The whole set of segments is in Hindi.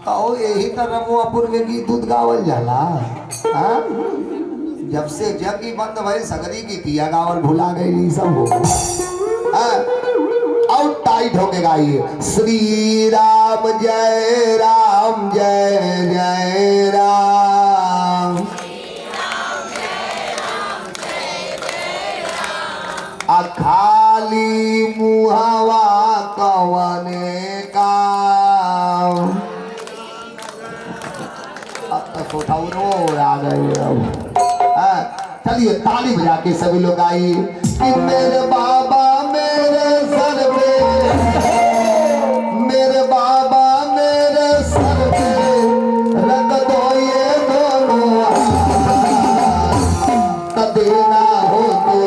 और यही तरह वो अपूर्व की दूध गावल जाला। हाँ? जब से जग की बंद भई सगरी की तिया गावल भुला गई सब हो। और टाइट होके गाइए श्री राम जय राम जय जय राम। खाली मुहवा कवने का अब तक उठाओ रो आ गए। चलिए ताली बजा के सभी लोग आइए कि मेरे बाबा मेरे सर पे, मेरे बाबा मेरे सर पे रख दो ये दोनों हाथ, देना हो तो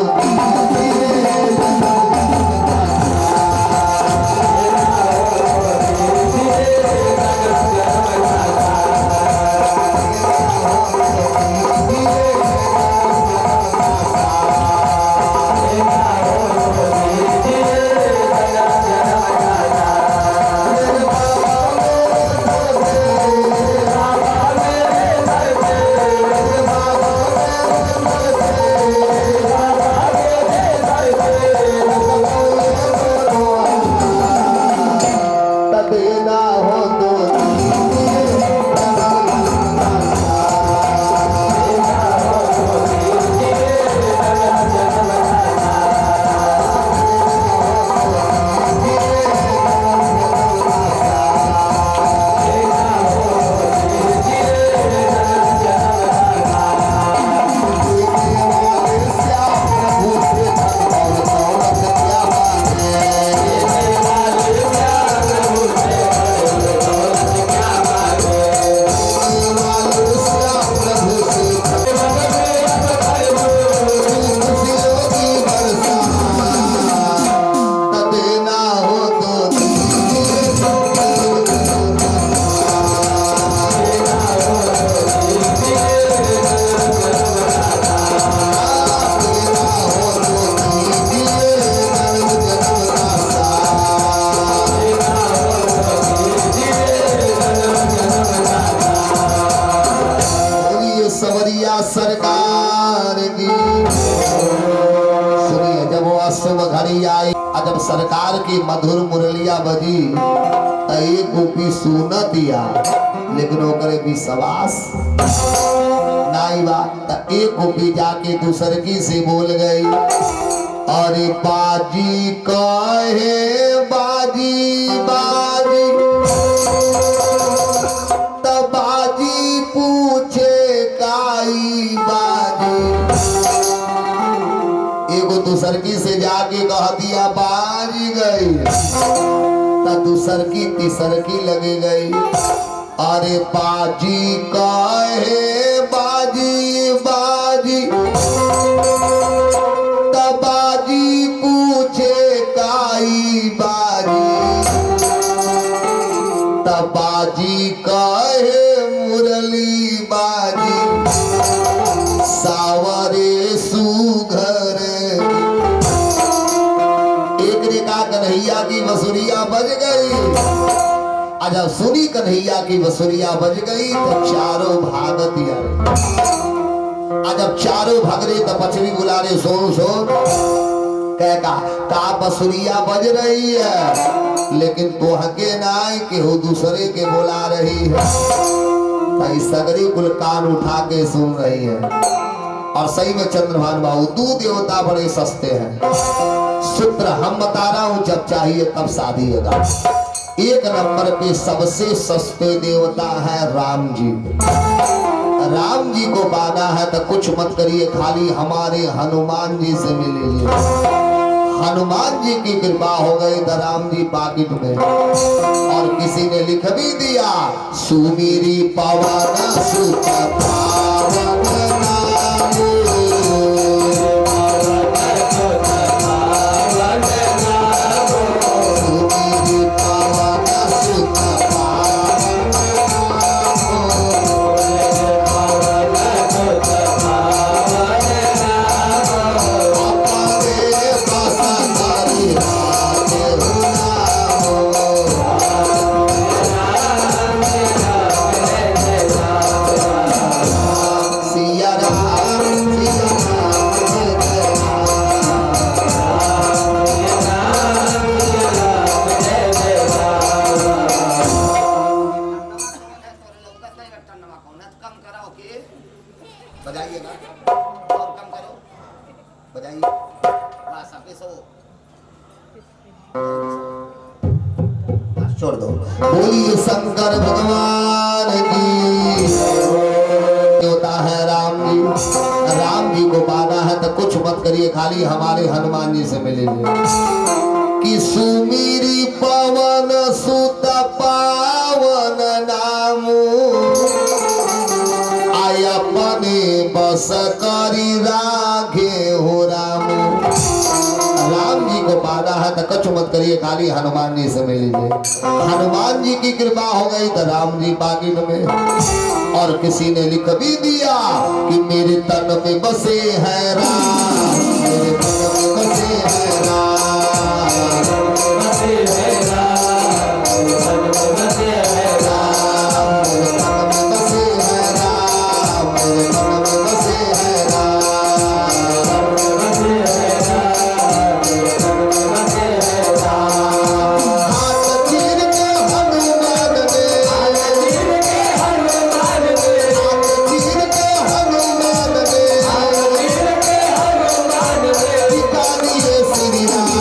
सरकार की सुनिए। जब वो अश्व घड़ी आई, जब सरकार की मधुर मुरलिया बजी तो एक गोपी सुन दिया, लेकिन ओकरे विश्वास नाई बात। एक गोपी जाके दूसर की से बोल गई, अरे बाजी कहे बाजी बाजी, तब बाजी पूछे काई बाजी। एगो दूसर की से जाके कह दिया बाजी गई, तब दूसर की तीसर की लगे गई, अरे बाजी कहे बाजी बाजी, तब बाजी पूछे काई बाजी, तब बाजी कहे मुरली बाजी सावरे सुघर। एक ने कहा कन्हैया की बसुरिया बज गई। जब सुनी कन्हैया की बसुरिया बज गई तो चारों भागत यार। जब चारों भाग रहे तो पछवी बुला रहे सोन सोन, कह का बसुरिया बज रही है, लेकिन तो हके नाई के हो दूसरे के बुला रही है। तो सगरी कुल कान उठा के सुन रही है। और सही में चंद्रभान बाबू दो देवता बड़े सस्ते हैं। सूत्र हम बता रहा हूं, जब चाहिए तब शादी होगा। एक नंबर पे सबसे सस्ते देवता है राम जी। राम जी को पाना है तो कुछ मत करिए, खाली हमारे हनुमान जी से मिलिए। हनुमान जी की कृपा हो गई तो राम जी पाकिट में। और किसी ने लिख भी दिया, सुमीरी पवन सुत पावन छोड़ दो। बोलिए शंकर भगवान की। होता है राम जी को पाना है तो कुछ मत करिए, खाली हमारे हनुमान जी से मिलेंगे। कि सुमिरी पवन सुत पावन नामू, आय अपने बस करी राखे हो रामू। राम जी को पाना है तो कुछ मत करिए, खाली हनुमान जी से मिलीजिए। हनुमान जी की कृपा हो गई तो राम जी पाकिट में। और किसी ने लिख भी दिया कि मेरे तन में बसे हैं राम, मेरे तन में बसे हैं राम, बसे हैं राम, तन में बसे हैं राम, तन में बसे हैं राम, तन में बसे हैं राम, बसे हैं राम, तन में बसे हैं राम। हाथ चीर के हनुमान ने, हाथ चीर के हनुमान ने, हाथ चीर के हनुमान ने, हाथ चीर के हनुमान ने दिखा दिए श्री राम।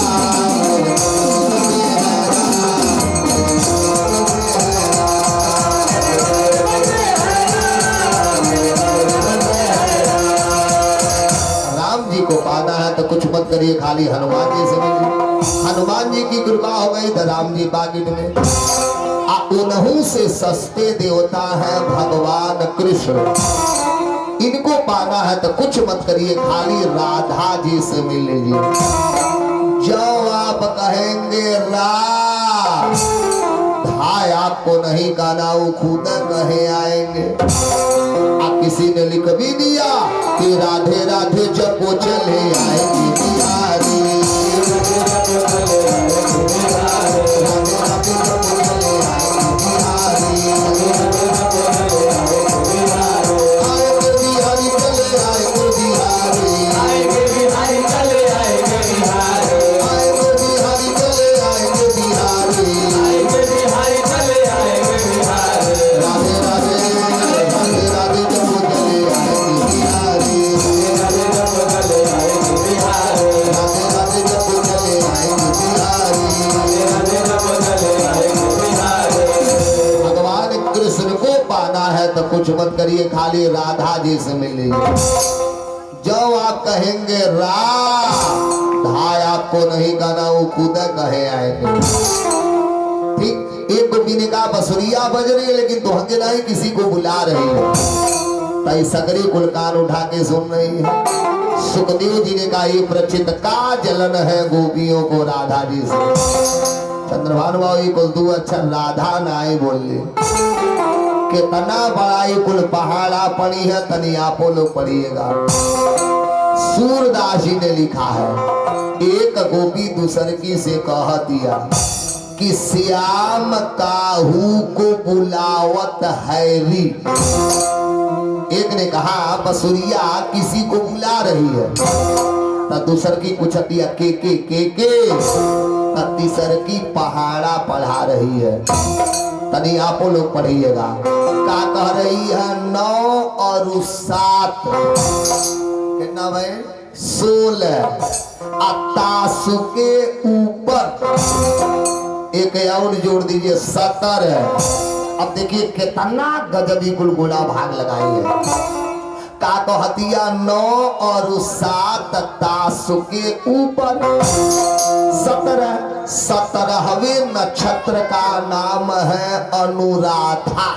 राम जी को पाना है तो कुछ मत करिए, खाली हनुमान जी से मिलिए। हनुमान जी की कृपा हो गई तो राम जी पाकिट में। उन्हों से सस्ते देवता है भगवान कृष्ण, इनको पाना है तो कुछ मत करिए, खाली राधा जी से मिल लीजिए। जो आप कहेंगे रा, धाय आपको नहीं गाना, वो खुद कहे आएंगे। किसी ने लिख भी दिया कि राधे राधे जब वो चले आएंगे बिहारी, राधे राधे जब वो चले आएंगे बिहारी, आएंगे बिहारी चले आएंगे बिहारी, आएंगे बिहारी चले आएंगे बिहारी, आएंगे बिहारी चले आएंगे बिहारी, आएंगे बिहारी चले आएंगे बिहारी। राधे राधे राधे राधे जब वो चले आएंगे बिहारी, राधे जब वो चले आएंगे बिहारी, राधे राधे जब वो चले आएंगे बिहारी, राधे जब वो चले आएंगे बिहारी। भगवान कृष्ण को पाना है तो कुछ मत करिए, खाली राधा जी से मिल लीजिए। जो आप कहेंगे रा, धाय आपको नहीं गाना, वो खुद कहे आएंगे। ठीक, एक गोपी ने कहा बसुरिया बज रही है लेकिन दुहंगे नहीं किसी को बुला रही है। तई सकरी कुल कान उठा के सुन रही है। सुखदेव जी ने कहा ये प्रचित का जलन है गोपियों को राधा जी से। चंद्रभानु बाबू कुल दू अच्छा राधा नाई बोले कितना बड़ा कुल पहाड़ा पड़ी है, तनी आपो लोग पढ़िएगा। सूरदास जी ने लिखा है, एक गोपी दूसरकी से कह दिया कि श्याम काहू को बुलावत है री। एक ने कहा बसुरिया किसी को बुला रही है, तो दूसर की कुछ दिया के तीसर की पहाड़ा पढ़ा रही है। तनी आपो लोग पढ़िएगा का कह रही है 9 और 7 कितना भाई 16 तासु के ऊपर एक और जोड़ दीजिए 17। अब देखिए कितना गजबी गुलगुला भाग लगाई है। का कहतिया 9 और 7 तासु के ऊपर 17वें नक्षत्र का नाम है अनुराधा।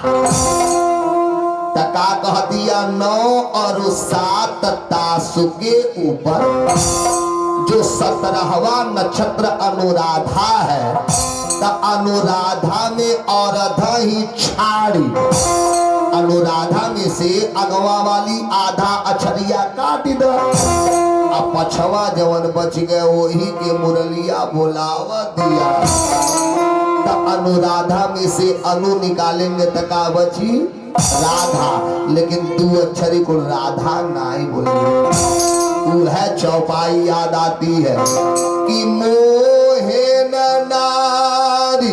का कहतिया 9 और 7 तासु के ऊपर जो 17वां नक्षत्र अनुराधा है, तो अनुराधा में औरधा ही छाड़ी, अनुराधा में से अगवा वाली आधा अछरिया काट दो, अब पछवा जवन बच गए वही के मुरलिया बोलावा दिया। तो अनुराधा में से अनु निकालेंगे तो का बची राधा, लेकिन 2 अक्षरी को राधा नाई बोलेंगे। है चौपाई याद आती है कि मोहे नारी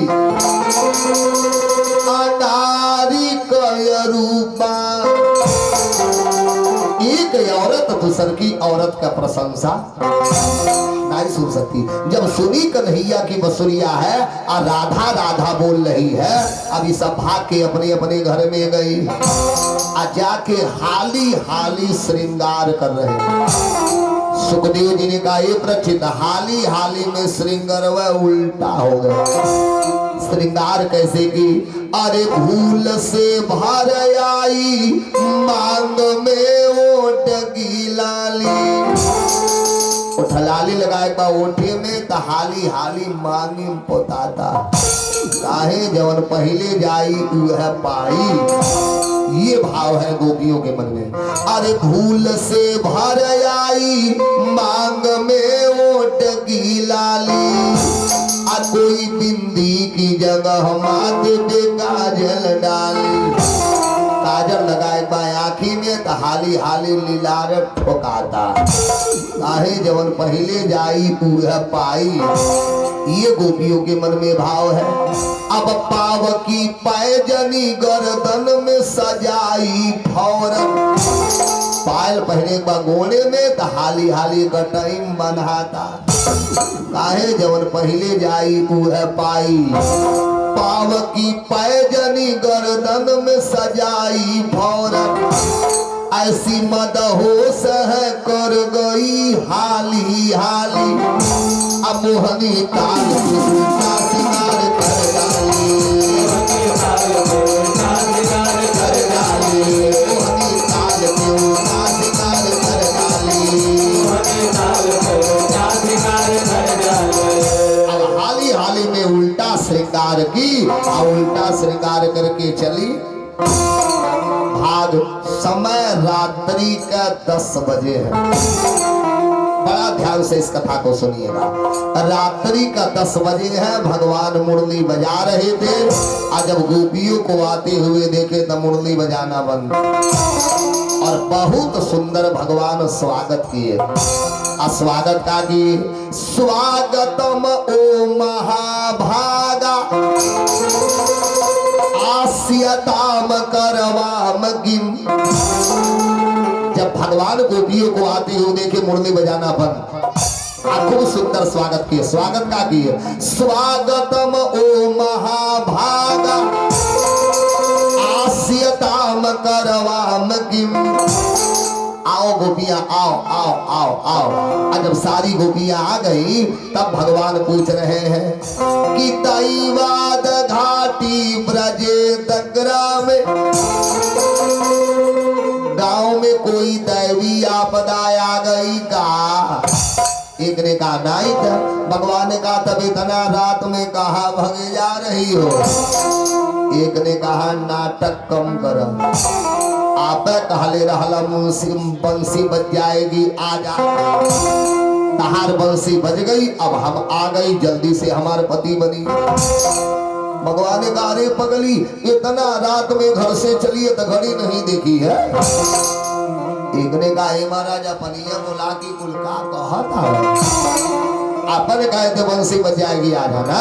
अनारी कय रूपा। एक औरत दूसर की औरत का प्रशंसा नहीं सुन सकती। जब सुनी कन्हैया की बसुरिया है और राधा राधा बोल रही है, अभी सब भाग के अपने अपने घर में गई और जाके हाली हाली श्रृंगार कर रहे हैं। सुखदेव जी ने कहा ये प्रचित हाली हाली में श्रृंगार वह उल्टा हो गया। श्रृंगार कैसे की? अरे भूल से भर आई मांग में ओट की लाली, उठलाली लगाए बा ओठे में तो हाली हाली मांगी पोताता, काहे जवन पहले जाई वह पाई। ये भाव है गोपियों के मन में। अरे भूल से भर आई मांग में ओट की लाली, कोई बिंदी की जगह माथे पे काजल डाली, काजल लगाए पाए आँखी में तो हाली हाली लीलार ठोकाता, काहे जवन पहले जाई वह पाई। ये गोपियों के मन में भाव है। अब पाव की पैजनी गर्दन में सजाई फौरन, पायल पहने गोड़े में तो हाली हाली का टाइम बन्हाता, काहे जवन पहले जाई वह पाई। पाव की पैजनी गर्दन में सजाई फौरन, ऐसी मदहोश है कर गई हाली हाली, अब मोहनी ताल का सिंगार कर डाली, मोहनी ताल का सिंगार कर डाली, अब हाली हाली में उल्टा श्रृंगार की और उल्टा श्रृंगार करके चली। भाग समय रात्रि का 10 बजे है। बड़ा ध्यान से इस कथा को सुनिएगा। रात्रि का 10 बजे है। भगवान मुरली बजा रहे थे और जब गोपियों को आते हुए देखे तो मुरली बजाना बंद और बहुत सुंदर भगवान स्वागत किए। स्वागत का कि स्वागतम ओ महाभागा आस्यताम करवाम गिम। जब भगवान गोपियों को आते हुए देखे मुरली बजाना बंद, खूब सुंदर स्वागत किए। स्वागत का किए स्वागतम ओ महाभागा आस्यताम करवाम गिम। आओ गोपियां आओ आओ आओ आओ। और जब सारी गोपियां आ गई तब भगवान पूछ रहे हैं कि दैवाद घाटी ब्रजे दग्रा में, गांव में कोई दैवी आपदा आ गई का? एक ने कहा नहीं था। भगवान ने कहा तब इतना रात में कहा भगे जा रही हो? एक ने कहा नाटक कम करो, आप कहले रहला बंसी बज जाएगी, आ जा। तहार बंसी बज गई, अब हम आ गई, जल्दी से हमारे पति बनी। भगवान ने कहा अरे पगली, इतना रात में घर से चलिए तो घड़ी नहीं देखी है। एक ने कहा हे महाराज अपनिया बोला की कुलका कहा था, आपने कहे थे बंसी बज जाएगी, आ जाना।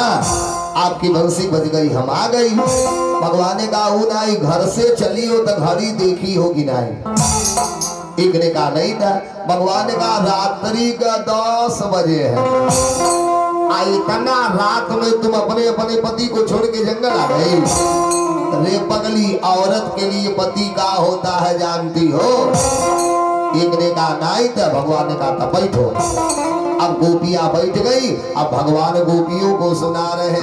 आपकी बंसी बज गई, हम आ गई। भगवान ने कहा नहीं, घर से चली हो तो घड़ी देखी होगी नहीं। एक ने कहा नहीं था। भगवान ने कहा रात्रि का 10 बजे है, इतना रात में तुम अपने अपने पति को छोड़ के जंगल आ गई? रे पगली, औरत के लिए पति का होता है जानती हो? एक ने कहा नहीं था। भगवान ने कहा था बैठो। अब गोपियां बैठ गई। अब भगवान गोपियों को सुना रहे हैं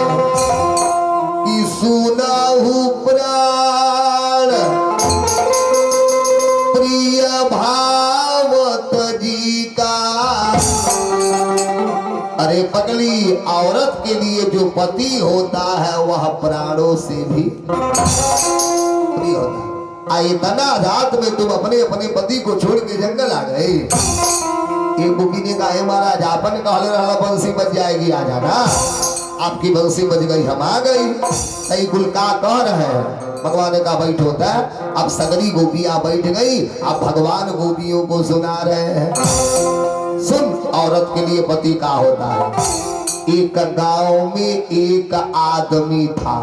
कि सुनाहु प्राण प्रिय भावत जी का। अरे पगली, औरत के लिए जो पति होता है वह प्राणों से भी प्रिय होता है। इतना रात में तुम अपने अपने पति को छोड़ के जंगल आ गए। एक गोपी ने कहा महाराज आपन कहले रहला बंसी बज जाएगी, आ जाना। आपकी बंसी बज गई, हम आ गई। कई कुल का कह रहे हैं? भगवान ने कहा बैठ होता है। अब सगरी गोपियां बैठ गई। अब भगवान गोपियों को सुना रहे हैं सुन, औरत के लिए पति का होता है। एक गांव में एक आदमी था।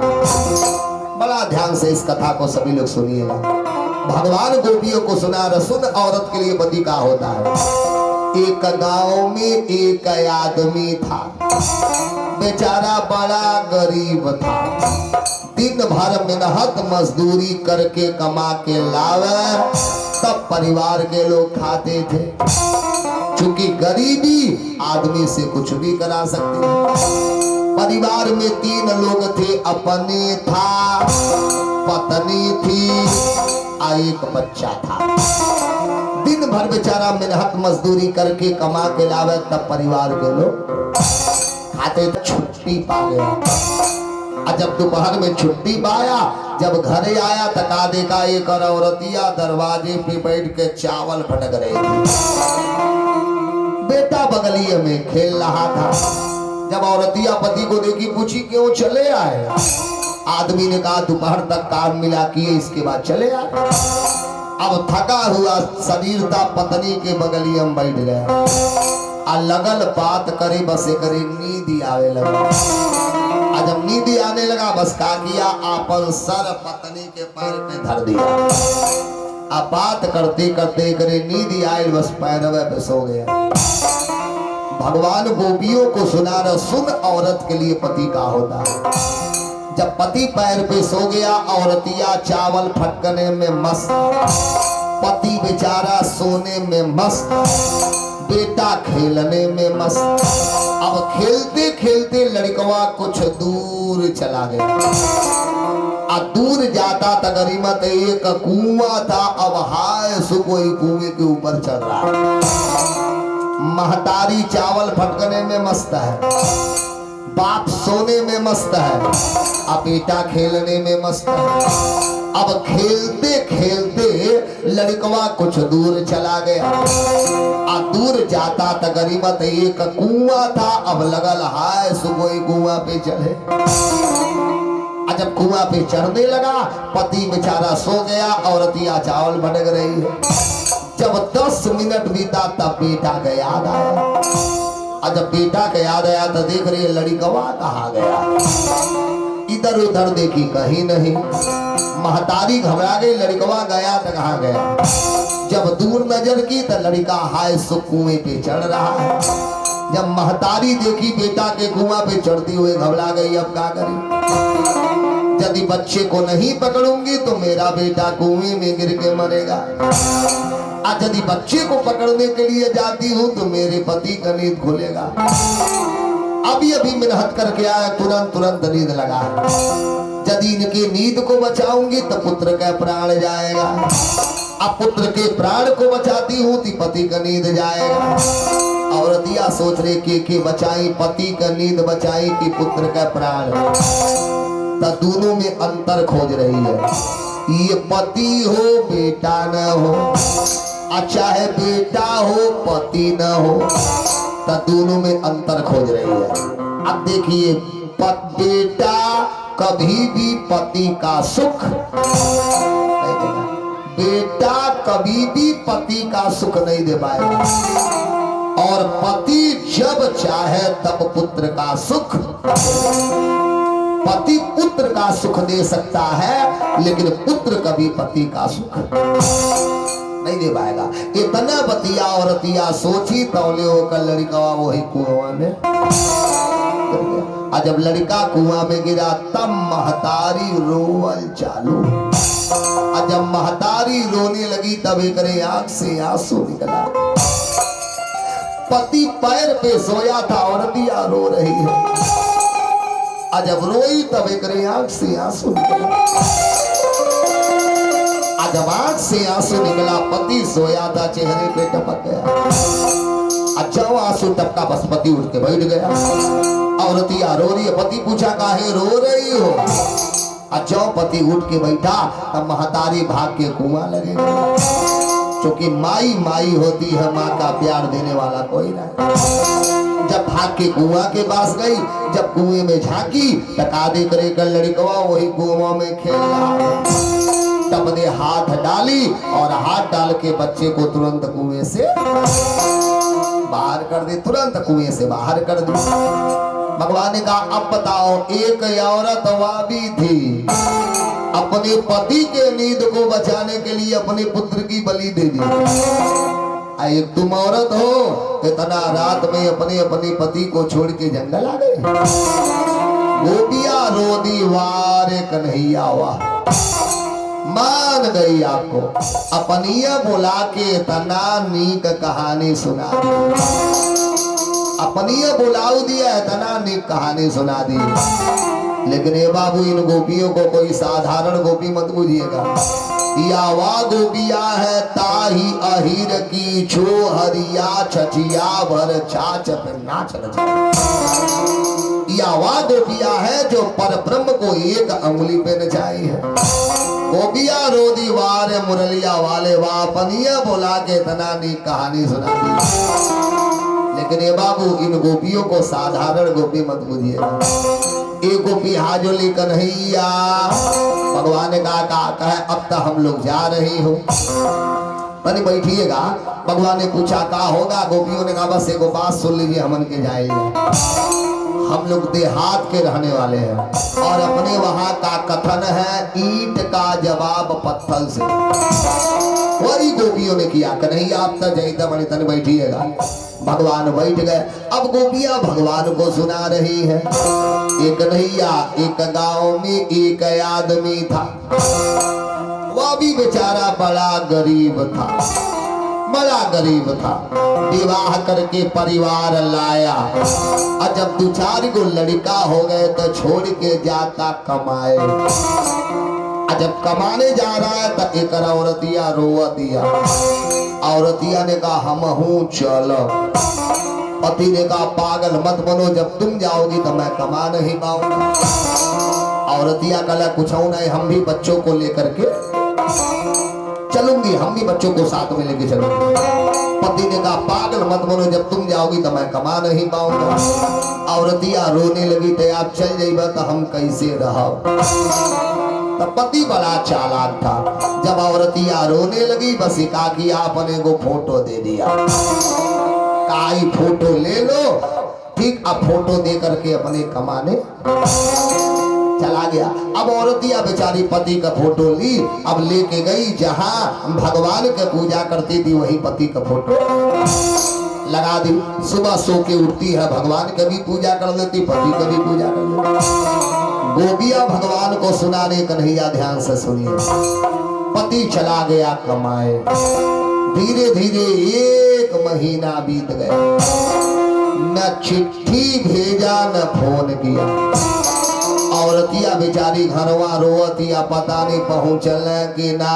बड़ा ध्यान से इस कथा को सभी लोग सुनिएगा। भगवान गोपियों को सुना रहे, सुन औरत के लिए पति का होता है। एक गांव में एक आदमी था, बेचारा बड़ा गरीब था। दिन भर मेहनत मजदूरी करके कमा के लावे, तब परिवार के लोग खाते थे। क्योंकि गरीबी आदमी से कुछ भी करा सकती है। परिवार में 3 लोग थे, अपने था, पत्नी थी, एक बच्चा था। दिन भर बेचारा मेहनत मजदूरी करके कमा के लावे, तब परिवार के लोग खाते। छुट्टी पा गया। जब दोपहर में छुट्टी पाया, जब घरे आया तो का देखा एक औरतिया दरवाजे पे बैठ के चावल फटक रही थी। बेटा बगलिए में खेल रहा था। जब औरतिया पति को देखी, पूछी क्यों चले आए? आदमी ने कहा दोपहर तक काम मिला किए, इसके बाद चले आए। अब थका हुआ शरीर था, पत्नी के बगलिए में बैठ गया। लगल बात करे, बस करे नींद आवे लगा। जब नींद आने लगा, बस का किया, आपन सर पत्नी के पैर पे धर दिया। अब बात करते करते करे नींद आए, बस पैरवे पे सो गया। भगवान गोपियों को सुना रहा, सुन औरत के लिए पति का होता है। जब पति पैर पे सो गया, औरतिया चावल फटकने में मस्त, पति बेचारा सोने में मस्त, बेटा खेलने में मस्त। अब खेलते खेलते लड़कवा कुछ दूर चला गया। दूर जाता था, गरीमत एक कुआं था। अब हाय सो कोई कुएं के ऊपर चल रहा है। महतारी चावल फटकने में मस्त है, बाप सोने में मस्त है, अब बेटा खेलने में मस्त है। अब खेलते खेलते लड़कवा कुछ दूर चला गया। दूर जाता था, गरीबत एक कुआं था। अब लगल हाय सुबह कुआं पे चढ़े। जब कुआं पे चढ़ने लगा, पति बेचारा सो गया, औरतिया चावल भटक रही है। जब 10 मिनट बीता, तब बेटा का याद आया। जब बेटा का याद आया तो देख रही है लड़कवा कहाँ गया। इधर उधर देखी, कहीं नहीं। महतारी घबरा गई, लड़कवा गया तो कहाँ गया। जब दूर नजर की तो लड़का हाय सो कुएं पे चढ़ रहा है। जब महतारी देखी बेटा के कुआं पे चढ़ती हुए, घबरा गई, अब क्या करी। यदि बच्चे को नहीं पकड़ूंगी तो मेरा बेटा कुएं में गिर के मरेगा। आज यदि बच्चे को पकड़ने के लिए जाती हूँ तो मेरे पति का नींद खुलेगा। अभी अभी मेहनत करके आया, तुरंत नींद लगा। यदि इनकी नींद को बचाऊंगी तो पुत्र का प्राण जाएगा। अब पुत्र के प्राण को बचाती हूँ तो पति का नींद जाएगा। औरतिया सोच रहे कि बचाई, पति का नींद बचाई कि पुत्र का प्राण। तो दोनों में अंतर खोज रही है। ये पति हो बेटा न हो, चाहे बेटा हो पति न हो, तो दोनों में अंतर खोज रही है। अब देखिए, बेटा कभी भी पति का सुख नहीं देगा। बेटा कभी भी पति का सुख नहीं दे पाएगा। और पति जब चाहे तब पुत्र का सुख, पति पुत्र का सुख दे सकता है, लेकिन पुत्र कभी पति का सुख नहीं दे पाएगा। इतना बतिया औरतिया सोची, तौले होकर लड़का वही कुआं में। जब लड़का कुआं में गिरा, तब महतारी रोवल चालू। जब महतारी रोने लगी, तब एक आंख से आंसू निकला। पति पैर पे सोया था, औरतिया रो रही है। जब रोई तब एक आंख से आंसू निकला। जब आंख से आंसू निकला, पति सोया था, चेहरे पे टपक गया। जब आंसू टपका, बस पति उठ के बैठ गया। औरतिया रो रही है। पति पूछा काहे रो रही हो। जब पति उठ के बैठा, तब महतारी भाग के कुआं लगेगा। क्योंकि माई माई होती है, माँ का प्यार देने वाला कोई नहीं। जब भाग के कुआं के पास गई, जब कुएं में झांकी, टकादे करे कर लड़कवा वही कुआं में खेल रहा है। तब ने हाथ डाली और हाथ डाल के बच्चे को तुरंत कुएं से बाहर कर दी, तुरंत कुएं से बाहर कर दी। भगवान ने कहा, अब बताओ, एक औरत वाबी थी, अपने पति के नींद को बचाने के लिए अपने पुत्र की बलि दे दी। एक तुम औरत हो, इतना रात में अपने अपने पति को छोड़ के जंगल आ गए। गोपिया रो दी वारे कन्हैया वाह, मान गई आपको अपनिया बुला के तना नीक कहानी सुना दी, अपनिया बुलाऊ दिया तना नीक कहानी सुना दी। लेकिन ये बाबू इन गोपियों को कोई साधारण गोपी मत बुझिएगा, या वा गोपिया है ताही अहिर की छो हरिया छचिया भर छाछ पे नाच रचा। या वा गोपिया है जो पर ब्रह्म को एक अंगुली पे नचाई है। गोपिया रोदी वार मुरलिया वाले वापनिया बोला के तना नी कहानी सुना दी। लेकिन ये बाबू इन गोपियों को साधारण गोपी मत बुझिएगा। एक गोपी हाजोली कन्हैया, भगवान ने कहा अब तक हम लोग जा रहे हो, मैंने बैठिएगा। भगवान ने पूछा कहा होगा, गोपियों ने कहा बस एक बात सुन लीजिए, हमन के जाएंगे। हम लोग देहात के रहने वाले हैं और अपने वहां का कथन है ईंट का जवाब पत्थर से। वही गोपियों ने किया, कन्हैया आप तक जाइए बड़ी तन बैठिएगा। भगवान बैठ गए। अब गोपियां भगवान को सुना रही है। एक कन्हैया एक गांव में एक आदमी था, वह भी बेचारा बड़ा गरीब था, बड़ा गरीब था। विवाह करके परिवार लाया और जब 2-4 गो लड़का हो गए तो छोड़ के जाता कमाए। जब कमाने जा रहा है तो एक औरतिया रोआ दिया। औरतिया ने कहा हम हूँ चलो। पति ने कहा पागल मत बनो, जब तुम जाओगी तो मैं कमा नहीं पाऊंगा। औरतिया कहा कुछ नहीं, हम भी बच्चों को लेकर के चलूंगी, हम भी बच्चों को साथ में लेके चलूंगी। पति ने कहा पागल मत बनो, जब तुम जाओगी तो मैं कमा नहीं पाऊंगा। औरतिया रोने लगी तो आप चल जाइबा तो हम कैसे रहो। तो पति बड़ा चालाक था। जब औरतिया रोने लगी बस कहा कि आपने को फोटो दे दिया, काई फोटो ले लो, ठीक। अब फोटो दे करके अपने कमाने चला गया। अब औरतिया बेचारी पति का फोटो ली, अब लेके गई जहां भगवान के पूजा करती थी वही पति का फोटो लगा दी। सुबह सो के उठती है, भगवान की भी पूजा कर लेती, पति की भी पूजा कर लेती। गोपिया भगवान को सुनाने कन्हैया ध्यान से सुनिए। पति चला गया कमाए, धीरे धीरे 1 महीना बीत गया, न चिट्ठी भेजा न फोन किया। औरतिया बेचारी घरवा रोवतिया, पता नहीं पहुंचल कि ना,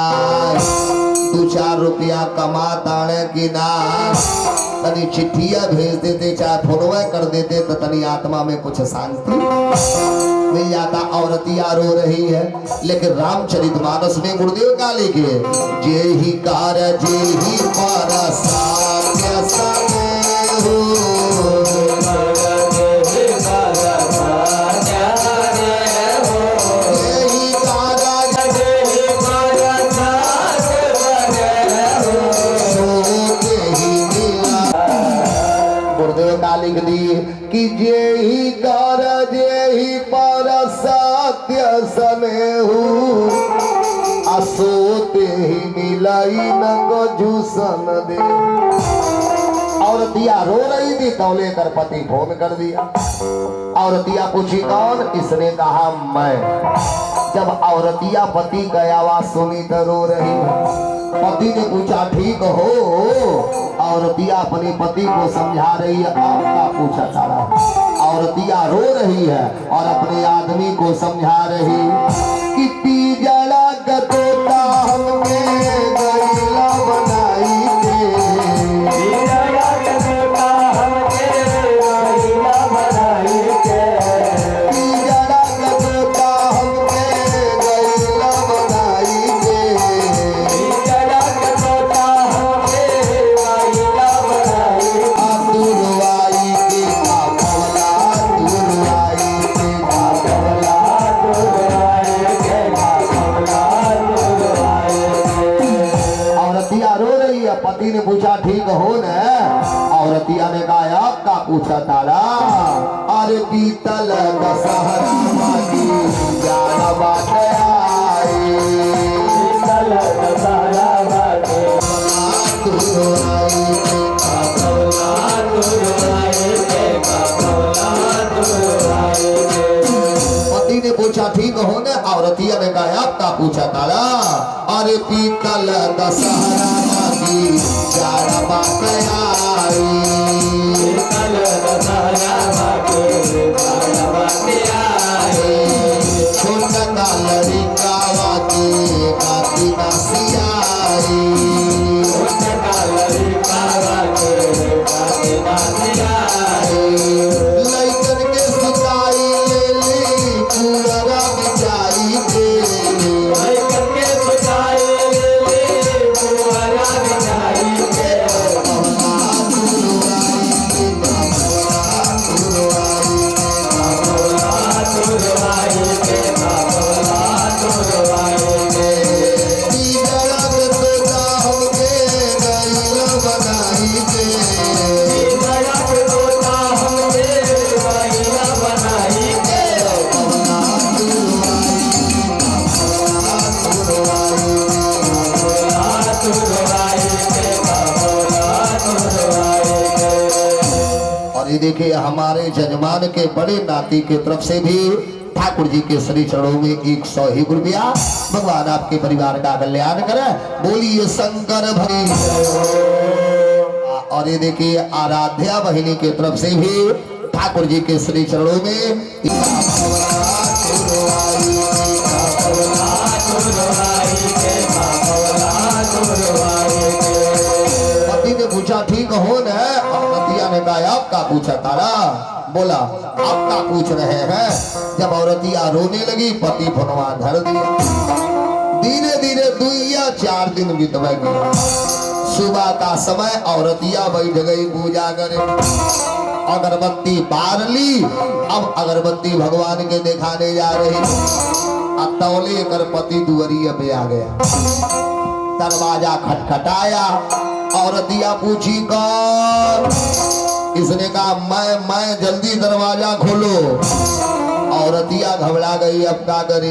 2-4 रुपया कमा ताने कि ना। तनी चिट्ठिया भेज देते, चाहे फोनवा कर देते तो तनी आत्मा में कुछ शांति मिल जाता। औरतिया रो रही है, लेकिन रामचरितमानस में गुरुदेव का लिखे जे ही कार जे ही परसात्य सनेहु, लिख दिए कि जे ही कर जे ही पर सत्य सनेहु, असोते ही मिलाई न गजुसन दे। औरतिया रो रही थी तो लेकर पति फोन कर दिया। औरतिया पूछी कौन? इसने कहा मैं। जब औरतिया पति की आवाज सुनी तो रो रही है। पति ने पूछा ठीक हो? औरतिया अपने पति को समझा रही है, आपका पूछा सारा। औरतिया रो रही है और अपने आदमी को समझा रही कि तीजड़ा गतोता हमने गैला बनाई के, तीजड़ा गतोता हमने गैला बनाई के, तीजड़ा गतोता हमने गैला बनाई के, तीजड़ा गतोता हमने गैला बनाई के। तुरवाई के का पवला, तुरवाई के का पवला, तुरवाई के का पवला, तुरवाई के। औरतिया रो रही है। पति ने पूछा ठीक हो न? औरतिया ने कहा आपका पूछा तारा। अरे पीतल दशहरा माटी जाना बात आए, पीतल दशहरा माटी तुरवाई औरतिया ने कहा आपका पूछा तारा अरे पीतल दशहरा की चारा बात आई पीतल दशहरा की चारा बात आई छोटा का लड़का वाकी काती नसिया आई छोटा का लड़का वाकी काती नसिया आई लइकन के सिताई ले ली पूरा बिचाई के लइकन के सिताई ले ली पूरा बिचाई के देखिए हमारे जजमान के बड़े नाती के तरफ से भी ठाकुर जी के श्री चरणों में 101 रुपया भगवान आपके परिवार का कल्याण करे बोलिए शंकर भई। और ये देखिए आराध्या बहिनी के तरफ से भी ठाकुर जी के श्री चरणों में पति ने पूछा ठीक हो न ने कहा आपका पूछा तारा बोला आपका पूछ रहे हैं जब औरतिया रोने लगी पति फनवा धर दिया धीरे धीरे 2 या 4 दिन बीतवेगी सुबह का समय औरतिया बैठ गई पूजा करे अगरबत्ती बार ली अब अगरबत्ती भगवान के दिखाने जा रही अतौले कर पति दुआरिया पे आ गया दरवाजा खटखटाया औरतिया पूछी कौन इसने कहा मैं जल्दी दरवाजा खोलो औरतिया घबरा गई अब क्या करी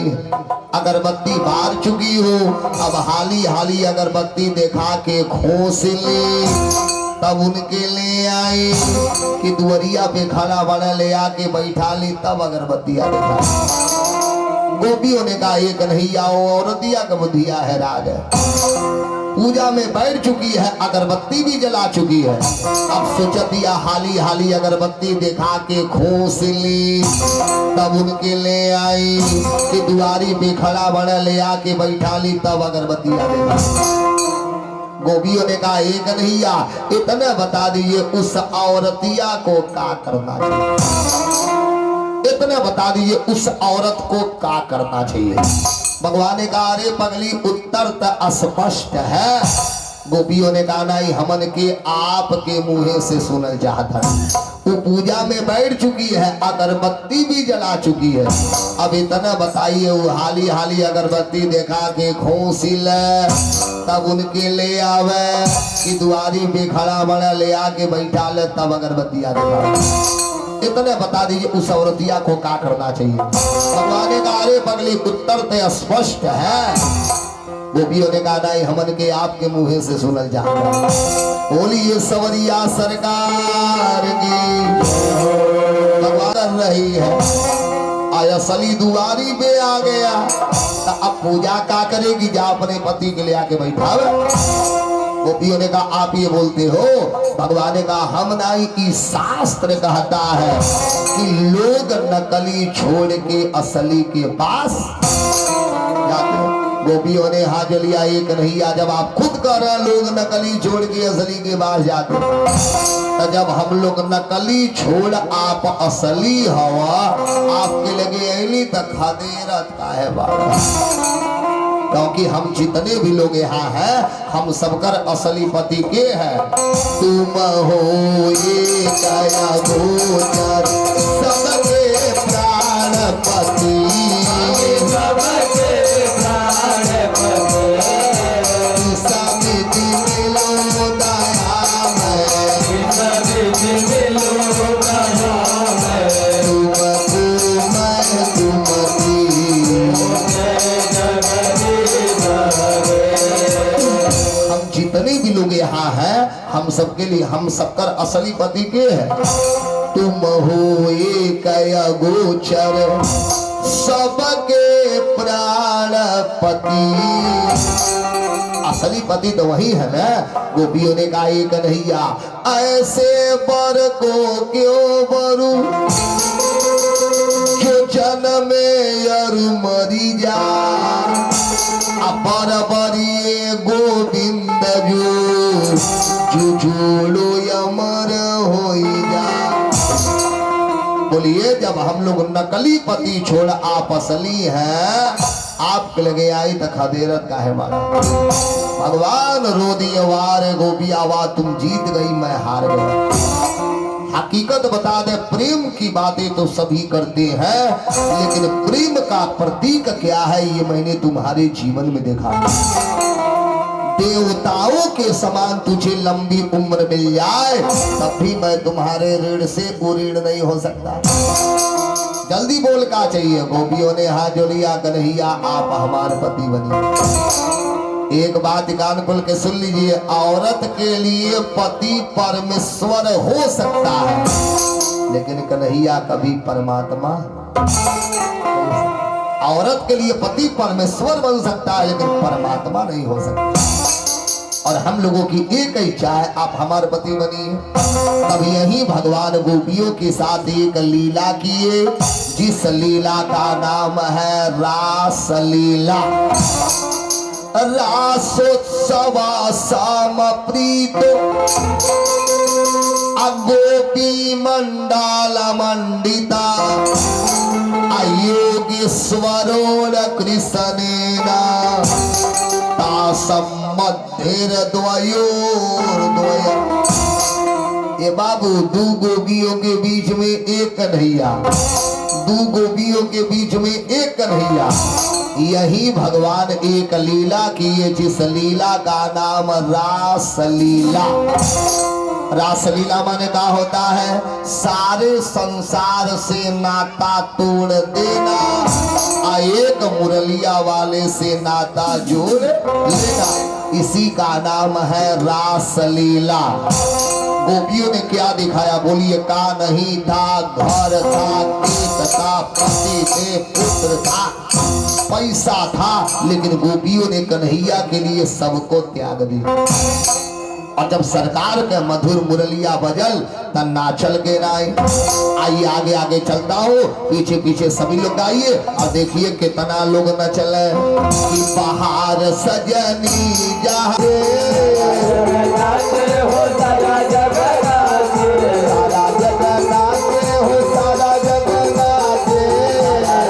अगरबत्ती बार चुकी हो अब हाली हाली अगरबत्ती दिखा के खोस ली तब उनके ले आई कि दुआरिया पे खाना बना ले आके बैठा ली तब अगरबत्तियां दिखा गोपियों ने कहा ये कन्हैया औरतिया का बुधिया है राज पूजा में बैठ चुकी है अगरबत्ती भी जला चुकी है अब सोचतिया हाली हाली अगरबत्ती दिखा के खोस ली तब उनके ले आई कि दुआरी पे खड़ा बना ले आके बैठा ली तब अगरबत्तियां देखा गोपियों ने कहा एक कन्हैया इतना बता दीजिए उस औरतिया को क्या करना चाहिए इतना बता दीजिए उस औरत को क्या करना चाहिए भगवान ने कहा अरे पगली उत्तर तो अस्पष्ट है गोपियों ने कहा नहीं हमन के आपके मुंह से सुनल चाहता वो पूजा में बैठ चुकी है अगरबत्ती भी जला चुकी है अब इतना बताइए वो हाली हाली अगरबत्ती दिखा के खोसी ले तब उनके ले आवे कि दुआरी पे खड़ा बना ले आके बैठा ले तब अगरबत्ती दिखा इतने बता दीजिए उस औरतिया को क्या करना चाहिए भगवान ने कहा अरे पगली उत्तर तो स्पष्ट है गोपियों ने कहा नहीं हमन के आपके मुंह से सुनल जाता बोलिए सवरिया सरकार की भगवान कर रही है आया सली दुआरी पे आ गया तो अब पूजा क्या करेगी जा अपने पति के ले आके बैठावे गोपियों ने कहा आप ये बोलते हो भगवान ने कहा हम नहीं की शास्त्र कहता है कि लोग नकली छोड़ के असली के पास जाते गोपियों ने हाथ लिया एक कन्हैया जब आप खुद कह रहे हैं लोग नकली छोड़ के असली के पास जाते तो जब हम लोग नकली छोड़ आप असली हवा आपके लगे ऐली तक खदेरत का है बाबा क्योंकि हम जितने भी लोग यहाँ हैं हम सबकर असली पति के हैं तुम हो ये दया गोचर सबके प्राण पति सबके प्राण पति सब मिलो दया में सब मिलो दया में जितने भी लोग यहाँ हैं हम सबके लिए हम सबकर असली पति के हैं तुम हो एक गोचर सबके प्राणपति। असली पति तो वही है ना। गोपियों ने कहा एक कन्हैया ऐसे बर को क्यों बरू जो जन्मे अरु मरी जा। अपर बरिए गोविंद जो जोड़ो अमर हो जा। बोलिए जब हम लोग नकली पति छोड़ आप असली हैं, आपके लगे आई तो खदेरत का है मारा। भगवान रो दिए वार गोपियावा तुम जीत गई मैं हार गया। हकीकत बता दे प्रेम की बातें तो सभी करते हैं, लेकिन प्रेम का प्रतीक क्या है ये मैंने तुम्हारे जीवन में देखा। देवताओं के समान तुझे लंबी उम्र मिल जाए तब भी मैं तुम्हारे ऋण से ऋण नहीं हो सकता। जल्दी बोल का चाहिए। गोपियों ने हाथ जोड़िया कन्हैया आप हमारे पति बनिए। एक बात कान खोल के सुन लीजिए, औरत के लिए पति परमेश्वर हो सकता है, लेकिन कन्हैया कभी परमात्मा। औरत के लिए पति परमेश्वर बन सकता है, लेकिन परमात्मा नहीं हो सकता। और हम लोगों की एक ही इच्छा है आप हमारे पति बनिए। तब यही भगवान गोपियों के साथ एक लीला किए, जिस लीला का नाम है रास लीला। रासोत्सवा साम प्रीतो गोपी मंडल मंडिता योगेश्वरो कृष्णेना तासम मध्येर द्वयोर्द्वय। ये बाबू दो गोपियों के बीच में एक कन्हैया, दो गोपियों के बीच में एक कन्हैया। यही भगवान एक लीला किए, जिस लीला का नाम रास लीला। रासलीला माने क्या होता है? सारे संसार से नाता तोड़ देना, एक मुरलिया वाले से नाता जोड़ लेना, इसी का नाम है रासलीला। गोपियों ने क्या दिखाया बोलिए? का नहीं था, घर था, खेत था, पति थे, पुत्र था, पैसा था, लेकिन गोपियों ने कन्हैया के लिए सबको त्याग दिया। और जब सरकार के मधुर मुरलिया बजल तब नाचल के नाई। आइए आगे आगे चलता हो, पीछे पीछे सभी लोग आइए और देखिए कितना लोग नचले। कि बाहर सजनी जहां हो सारा जगन्नाथ, सारा जगन्नाथ हो सारा जगन्नाथ,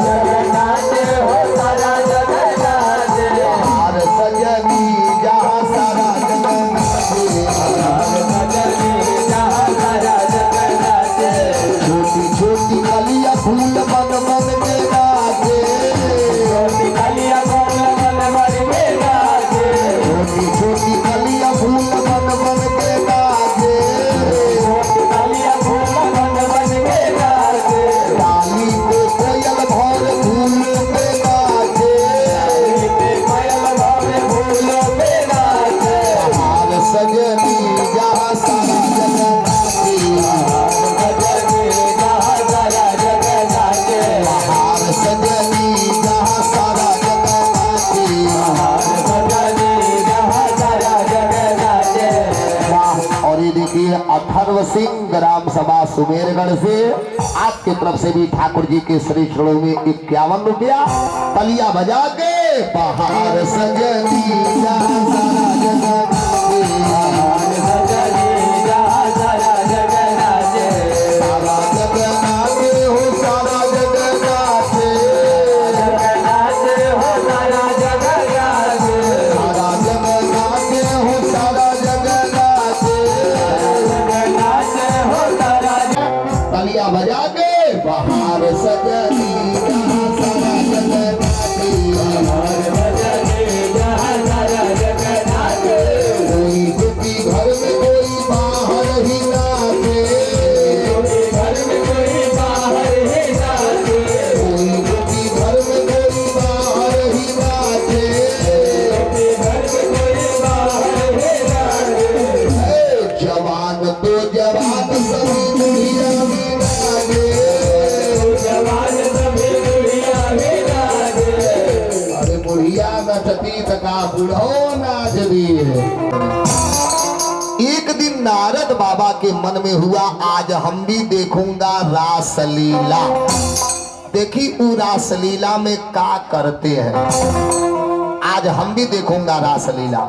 जगन्नाथ हो सारा जगन्नाथ। बाहर सजनी जहां सारा छोटी छोटी कलिया फूल मन मन के नाचे, छोटी कलिया फूल मन मन के नाचे, छोटी छोटी कलिया फूल मन मन के नाचे, छोटी कलिया फूल मन मन के नाचे। डाली पे कोयल भौर फूल पे नाचे, डाली पे कोयल भौर फूल पे नाचे। बाहर सजनी जहाँ सारा जगन्नाथी, अथर्व सिंह ग्राम सभा सुमेरगढ़ से आपके तरफ से भी ठाकुर जी के श्री चरणों में 51 रुपया तलिया बजा के। बाहर सजनी जहाँ सारा जगन्नाथी, बाहर सजनी जहाँ सारा जगन्नाथी, सारा जगन्नाथ हो सारा जगन्नाथ, जगन्नाथ हो सारा जगन्नाथ, सारा जगन्नाथ हो सारा जगन्नाथ, जगन्नाथ हो सारा। तलिया बजा के बाहर सजनी जहाँ सारा जगन्नाथी, बाहर सजनी जहाँ सारा जगन्नाथ। बुढ़िया नचती तका बुढ़ो नाच दिए। एक दिन नारद बाबा के मन में हुआ आज हम भी देखूंगा रासलीला। देखी वो रासलीला में क्या करते हैं, आज हम भी देखूंगा रासलीला।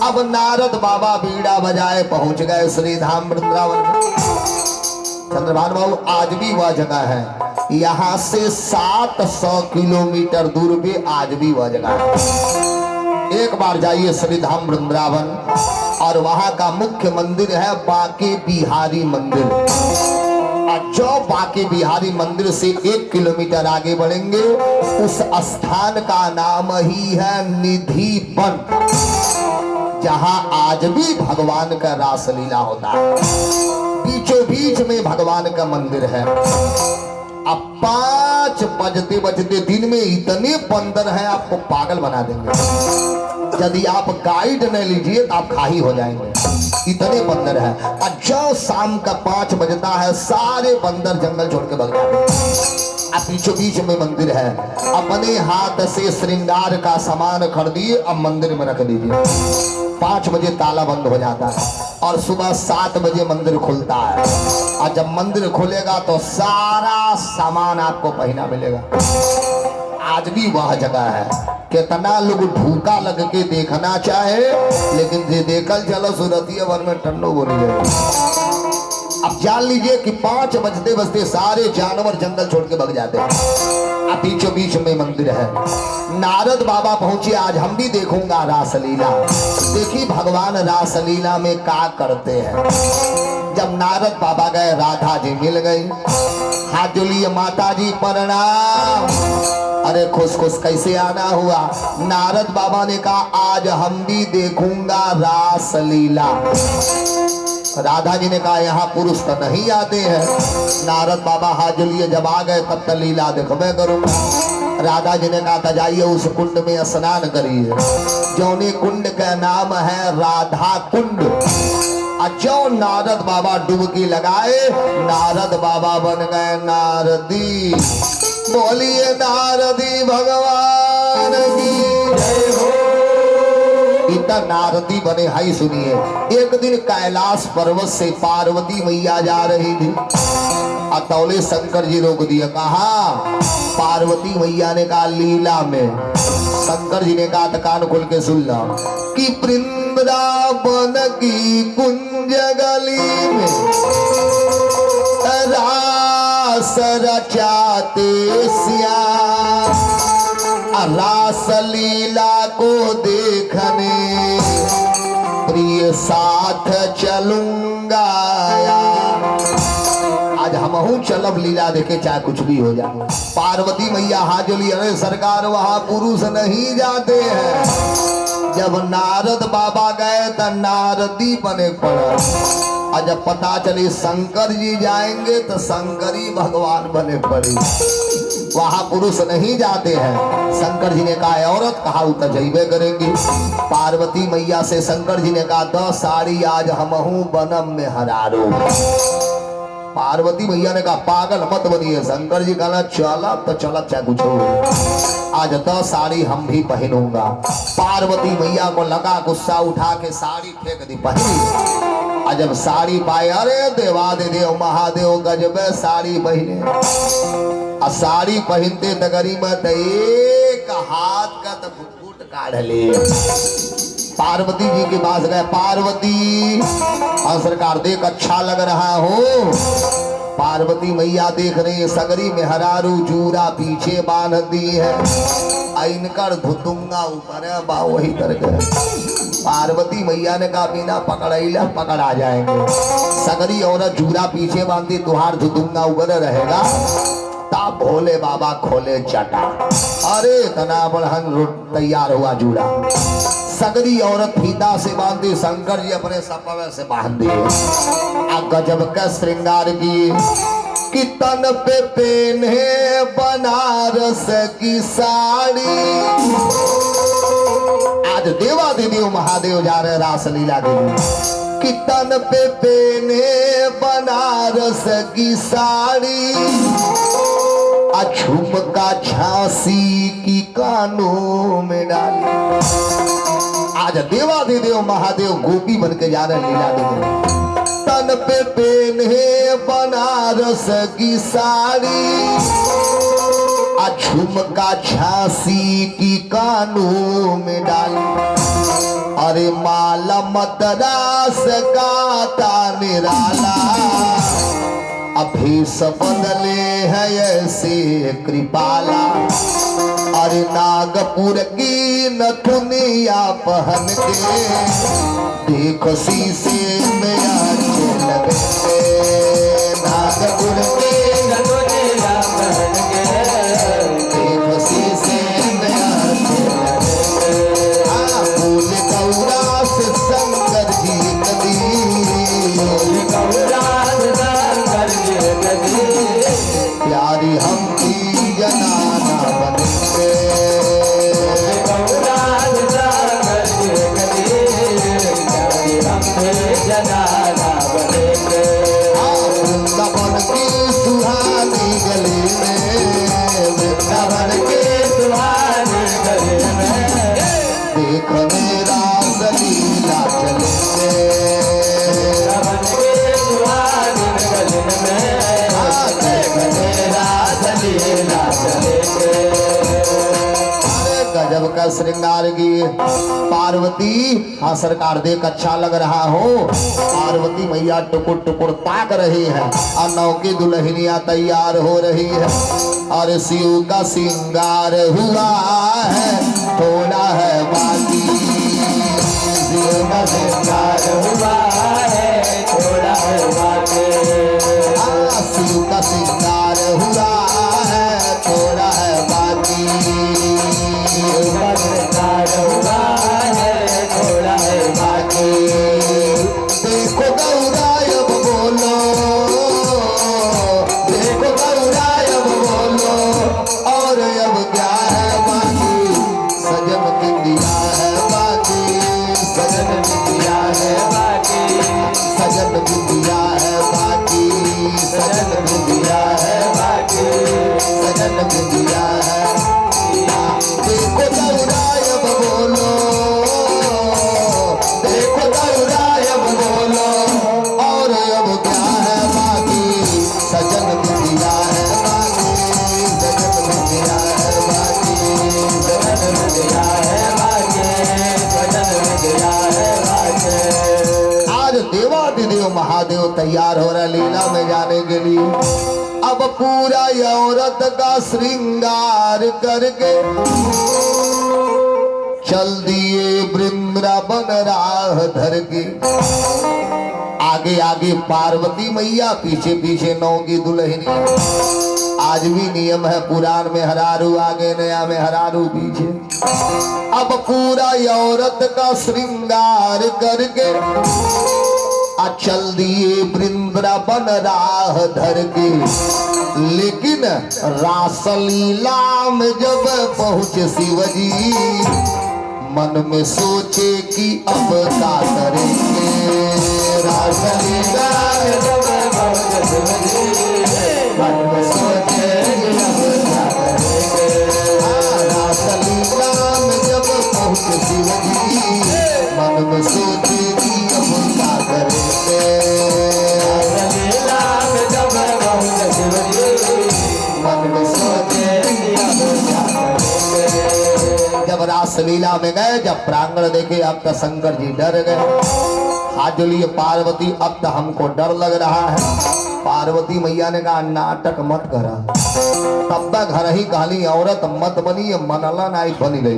अब नारद बाबा बीड़ा बजाए पहुंच गए श्री धाम वृंदावन में। चंद्रभान बाबू आज भी वह जगह है, यहाँ से 700 किलोमीटर दूर पे आज भी वह जगह है। एक बार जाइए श्री धाम वृंदावन और वहां का मुख्य मंदिर है बांके बिहारी मंदिर। और जो बांके बिहारी मंदिर से 1 किलोमीटर आगे बढ़ेंगे उस स्थान का नाम ही है निधिवन, जहां आज भी भगवान का रासलीला होता है। बीचों बीच में भगवान का मंदिर है। अब 5 बजते बजते दिन में इतने बंदर हैं आपको पागल बना देंगे। यदि आप गाइड न लीजिए तो आप खाही हो जाएंगे, इतने बंदर हैं। और जो शाम का 5 बजता है सारे बंदर जंगल छोड़ के भाग जाते हैं। अब बीचों बीच में मंदिर है, अपने हाथ से श्रृंगार का सामान खरीदिए अब मंदिर में रख दीजिए। 5 बजे ताला बंद हो जाता है और सुबह 7 बजे मंदिर खुलता है। और जब मंदिर खुलेगा तो सारा सामान आपको पहना मिलेगा। आज भी वह जगह है। कितना लोग भूखा लग के देखना चाहे, लेकिन जे देखल चलो सूरतिया भर में टन्नो बोली जाए। अब जान लीजिए कि 5 बजते बजते सारे जानवर जंगल छोड़ के भाग जाते हैं। अब बीचों बीच में मंदिर है। नारद बाबा पहुंचे आज हम भी देखूंगा रासलीला। देखी भगवान रासलीला में क्या करते हैं। जब नारद बाबा गए राधा जी मिल गई, हाथ जोड़िए माता जी प्रणाम। अरे खुश खुश कैसे आना हुआ। नारद बाबा ने कहा आज हम भी देखूंगा रासलीला। राधा जी ने कहा यहाँ पुरुष तो नहीं आते हैं। नारद बाबा हाथ जोड़िए जब आ गए तब तक लीला देखबे करूंगा। राधा जी ने कहा था जाइए उस कुंड में स्नान करिए, जौने कुंड का नाम है राधा कुंड। जो नारद बाबा डुबकी लगाए नारद बाबा बन गए नारदी। बोलिए नारदी भगवान की जय हो। इतना नारदी बने हाई सुनिए। एक दिन कैलाश पर्वत से पार्वती मैया जा रही थी, अतौले शंकर जी रोक दिया। कहा पार्वती मैया ने कहा लीला में। शंकर जी ने कहा कान खोल के सुन लो कि वृंदावन की कुंज गली में रास रचाते श्याम, रासलीला को देखने प्रिय साथ चलूंगा। आज हमहू चलब लीला देखे चाहे कुछ भी हो जाए। पार्वती मैया हाथ जोड़ी, अरे सरकार वहां पुरुष नहीं जाते हैं। जब नारद बाबा गए तो नारदी बने पड़ा। और जब पता चली शंकर जी जाएंगे तो शंकरी भगवान बने पड़े। वहां पुरुष नहीं जाते हैं। शंकर जी ने कहा औरत, कहा उतर जइबे करेंगी। पार्वती मैया से शंकर जी ने कहा 10 साड़ी आज हमहू बनम में हरारो। पार्वती मैया ने कहा पागल मत बनिए। शंकर जी कहना चला तो चला चाहे कुछ हो, आज 10 साड़ी हम भी पहनूंगा। पार्वती मैया को लगा गुस्सा, उठा के साड़ी फेंक दी, पहनी। और जब साड़ी पाए, अरे देवादिदेव महादेव गजबे साड़ी पहने। और साड़ी पहनते नगरी में तो एक हाथ का तो फुट काढ़ ले। पार्वती जी के पास गए, पार्वती और सरकार देख अच्छा लग रहा हो। पार्वती मैया देख रही है सगरी में हरारू जूरा पीछे बांध दी है, इनकर धुतुंगा ऊपर है बा वही तरह। पार्वती मैया ने कहा बिना पकड़ैला पकड़ आ जाएंगे। सगरी औरत जूरा पीछे बांधी, तुहार धुतुंगा ऊपर रहेगा। तब भोले बाबा खोले जटा, अरे तना बढ़न तैयार हुआ जूड़ा। सगरी औरत फीता से बांधी, शंकर जी अपने सपवे से बांध दिए। गजब का श्रृंगार किए कि तन पे पहने बनारस की साड़ी। आज देवा देवी महादेव जा रहे रासलीला के लिए। कि तन पे पहने बनारस की साड़ी, झुमका झांसी की कानों में डाली। आज देवाधिदेव महादेव गोपी बन के जा रहे लीला देखने। तन पे पहने बनारस की साड़ी, झुमका झांसी की कानों में डाली। अरे माला मद्रास का तानिराला, अभी बदले है ऐसे कृपाला। अरे नागपुर की नथुनिया पहन के देखो शीशे में आंखें लगे। नागपुर की नथुनिया पहन के देखो शीशे में आंखें लगे। फूल गौरा से शंकर जी नदी, फूल गौरा से शंकर जी नदी, प्यारी हम की जनाना बनेंगे। गौरा से शंकर जी नदी, प्यारी हम की जनाना बनेंगे। वृंदावन की सुहानी गली में, वृंदावन के सुहानी गली में देख मेरा सलीला चलेंगे। वृंदावन के सुहानी गली में देख मेरा सलीला चलेंगे। गजब का श्रृंगार की पार्वती। हाँ सरकार देख अच्छा लग रहा हो। पार्वती मैया टुकुर टुकुर ताक रही है और नौ की दुल्हनियां तैयार हो रही है। और शिव का श्रृंगार हुआ है, थोड़ा है बाकी। शिव का श्रृंगार हुआ है, थोड़ा है बाकी। शिव का श्रृंगार हुआ है, थोड़ा है बाकी। हुआ है, थोड़ा है बाकी। देखो गौरायब बोलो, देखो गौरायब बोलो, और अब क्या है बाकी। सजन बिंदिया है बाकी, सजन बिंदिया है बाकी, सजन बिंदिया है बाकी, सजन बिंदिया है बाकी, सजन बिंदिया है। देखो गौरायब बोलो, देखो गौरायब बोलो, और अब क्या है बाकी। सजन बिंदिया है बाकी, सजन बिंदिया है बाकी, सजन बिंदिया है बाकी, सजन बिंदिया है बाकी। आज देवाधिदेव महादेव तैयार हो रहे लीला में जाने के लिए। अब पूरा औरत का श्रृंगार करके चल दिए वृंदावन राह धर के। आगे आगे पार्वती मैया, पीछे पीछे नौ की दुल्हनिया। आज भी नियम है पुराण में, हरारू आगे नया में हरारू पीछे। अब पूरा औरत का श्रृंगार करके चल दिए वृंदावन राह धर के। लेकिन रासलीला में जब पहुंचे शिवजी, मन में सोचे कि अब क्या करेंगे। रासलीला में जब पहुंचे शिवजी, मन में सोचे कि अब क्या करेंगे। रासलीला में जब पहुंचे शिवजी, मन में सोचे कि अब क्या करेंगे। रासलीला में जब पहुंचे शिवजी, मन में सोचे कि अब क्या करेंगे। जब रासलीला में गए, जब प्रांगण देखे, अब तो शंकर जी डर गए। हाथ जोड़िए पार्वती, अब तो हमको डर लग रहा है। पार्वती मैया ने कहा नाटक मत करा। तब तक घर ही कहली औरत मत बनी, मनला नाई बनी गई।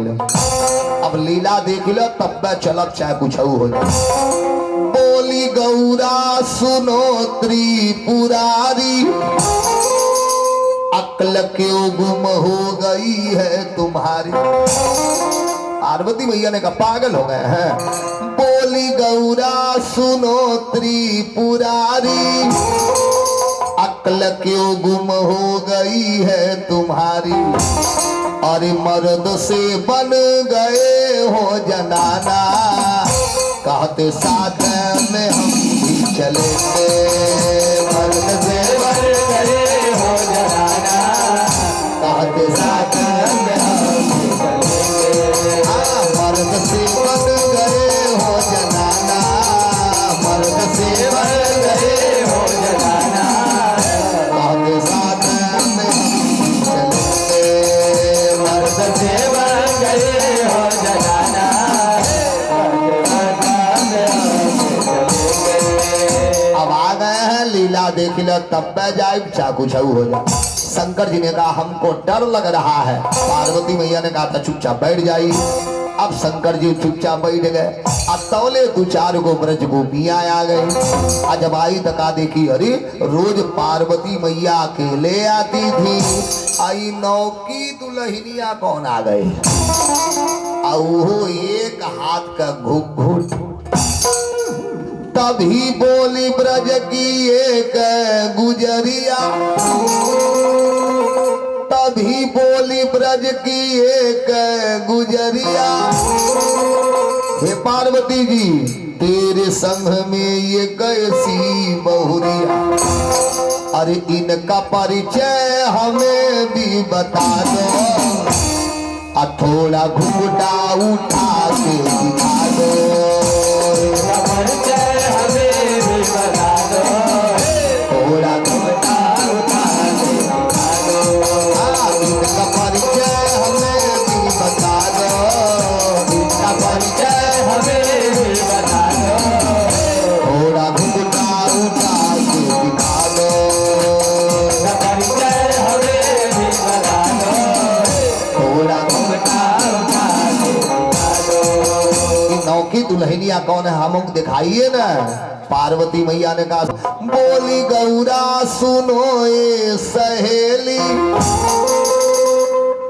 अब लीला देख लो, तब तक चलब चाहे कुछ हो जाए। बोली गौरा सुनो त्रिपुरारी, अक्ल क्यों गुम हो गई है तुम्हारी। पार्वती मैया ने कहा पागल हो गए हैं। बोली गौरा सुनो त्रिपुरारी, अक्ल क्यों गुम हो गई है तुम्हारी। अरे मर्द से बन गए हो जनाना, कहते साथ में हम भी चलेंगे। मर्द से बन गए हो जनाना, कहते साथ में हम भी मर्द से बन गए हो जनाना, मर्द से बन गए हो जनाना, आपके साथ में चलेंगे, मर्द से बन गए हो जनाना, अब आ गए हैं लीला देख लो तब पे जाए चाकू छऊ हो जाए। शंकर जी ने कहा हमको डर लग रहा है। पार्वती मैया ने कहा था चुपचाप बैठ जाइए। अब शंकर जी चुपचाप बैठ गए। अब तौले दो चार गो ब्रज गोपियां आ गई। जब आई तका देखी अरे रोज पार्वती मैया अकेले आती थी, आई नौकी दुल्हनिया कौन आ गए। आओ एक हाथ का घुघुट। तभी बोली ब्रज की एक गुजरिया, तभी बोली ब्रज की एक गुजरिया, हे पार्वती जी तेरे संग में ये कैसी बहुरिया, अरे इनका परिचय हमें भी बता दो, थोड़ा घूंघटा उठा के दिखा दो, परिचय हमें भी बता दो, थोड़ा घूंघटा उठा के दिखा दो, इनका परिचय हमें भी बता दो, इनका परिचय हमें भी बता दो, थोड़ा घूंघटा उठा के दिखा दो, परिचय हमें भी बता दो, थोड़ा घूंघटा उठा के दिखा दो। नौकी दुल्हनिया कौन है हमको दिखाइए ना। पार्वती मैया ने कहा बोली गौरा सुनो ये सहेली,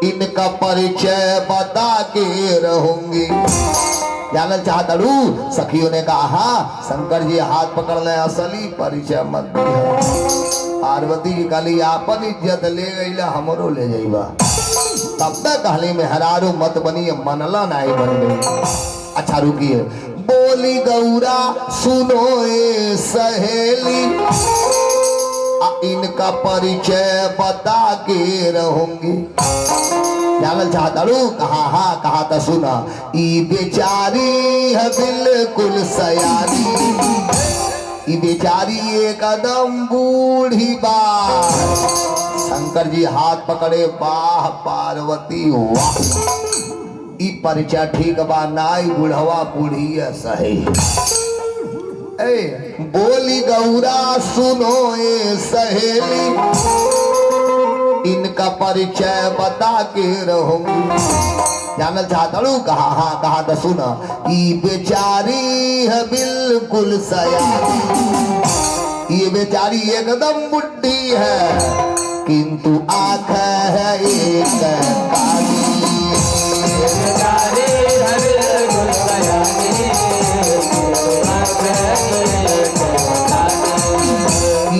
इनका परिचय बता के रहूंगी। जानना चाहता रू। सखियों ने कहा हाँ। शंकर जी हाथ पकड़ ले असली परिचय मत दिया। पार्वती जी कहली आपन इज्जत ले गई हमरो ले जाइबा। तब तक कहली में हरारू मत बनी मनला नहीं बन गई। अच्छा रुकिए। बोली गौरा सुनो ये सहेली, इनका परिचय बता के रहूंगी। जानल चाहता रू। कहा हाँ कहा था सुना। ई बेचारी है बिल्कुल सयानी, ई बेचारी एकदम बूढ़ी बात। शंकर जी हाथ पकड़े वाह पार्वती वाह, ई परिचय ठीक बा नाई बुढ़वा बूढ़ी सही। ए बोली गौरा सुनो ये सहेली, इनका परिचय बता के रहूंगी। जानना चाहता हूँ। कहा हाँ कहा था सुना। ई बेचारी है बिल्कुल सयानी, ये बेचारी एकदम बुढ़ी है, किंतु आँख है एक काली।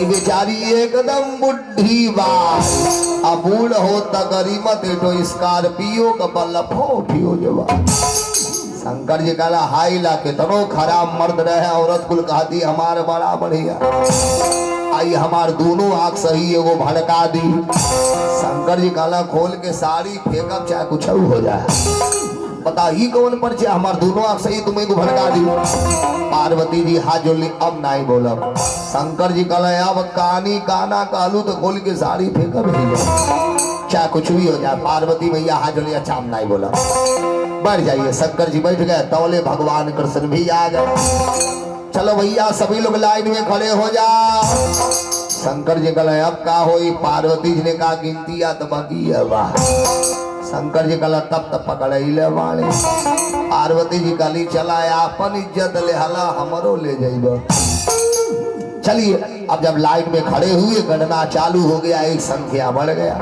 बेचारी एकदम बुढ़ी बात। अबूढ़ हो तगरीमत तो स्कॉर्पियो का बल्लभ हो पियो जवा। शंकर जी कहला हाई ला के तनो खराब मर्द रहे, औरत कुल कहती हमारे बड़ा बढ़िया। आई हमार दोनों आंख सही एगो भड़का दी। शंकर जी कहला खोल के साड़ी फेंकब चाहे कुछ हो जाए। बता ही कौन परिचय हमार दोनों आंख सही तुम्हें को भड़का दी। पार्वती जी हाथ जोड़ली अब नहीं बोलब। शंकर जी कहला अब कानी काना कहलू तो खोल के साड़ी फेंकब चाहे कुछ भी हो जाए। पार्वती मैया हाथ जोड़ली अच्छा हम नहीं बोला। बैठ जाइए। शंकर जी बैठ गए। तौले भगवान कृष्ण भी आ गए। चलो भैया सभी लोग लाइन में खड़े हो जाओ। शंकर जी कहले अब का होई। पार्वती जी ने कहा गिनती आ तो बाकी है वाह। शंकर जी कहला तब पकड़े ले वाले। पार्वती जी कहली चला अपन इज्जत ले हला हमरो ले जाइबा। चलिए अब जब लाइन में खड़े हुए गणना चालू हो गया, एक संख्या बढ़ गया।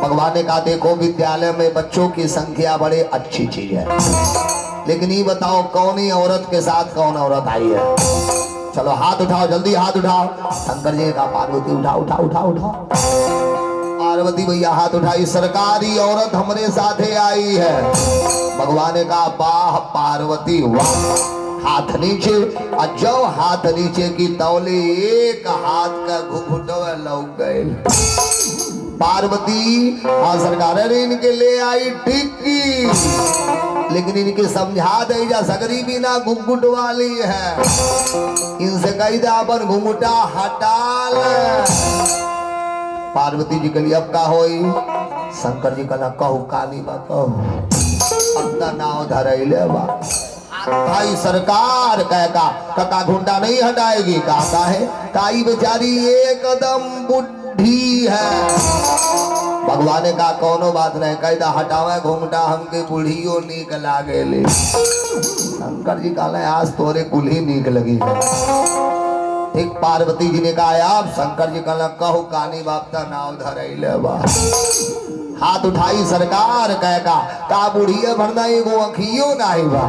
भगवान ने कहा देखो विद्यालय में बच्चों की संख्या बड़े अच्छी चीज है, लेकिन ये बताओ कौन ही औरत के साथ कौन औरत आई है। चलो हाथ उठाओ जल्दी हाथ उठाओ। शंकर जी ने कहा पार्वती उठा उठा उठा उठा। पार्वती भैया हाथ उठाई। सरकारी औरत हमारे साथ आई है। भगवान ने कहा वाह पार्वती वाह। हाथ नीचे। और जो हाथ नीचे की तौले एक हाथ का घुघुटो लौक गए। पार्वती हाँ सरकार इनके ले आई टिक्की। लेकिन इनके समझा दे जा सगरी भी ना घुंघुट वाली है, इनसे कही दे अपन घुंघुटा हटा ले। पार्वती जी के लिए अब का होई? शंकर जी कहना कहू काली बात अब तो नाव धरैले बा भाई सरकार कह का घुंडा नहीं हटाएगी का है काई बेचारी एकदम बुढ़ी है। भगवान ने कहा कोनो बात नहीं कहता हटावे घूमटा हमके बुढ़ियो नीक लागे ले। शंकर जी कहले आज तोरे कुल्ही नीक लगी है। एक पार्वती जी ने कहा आप शंकर जी कहला कहू कानी बापता नाव धरैले बा हाथ उठाई सरकार कह का बुढ़िया भरना एगो अखियो नहीं बा।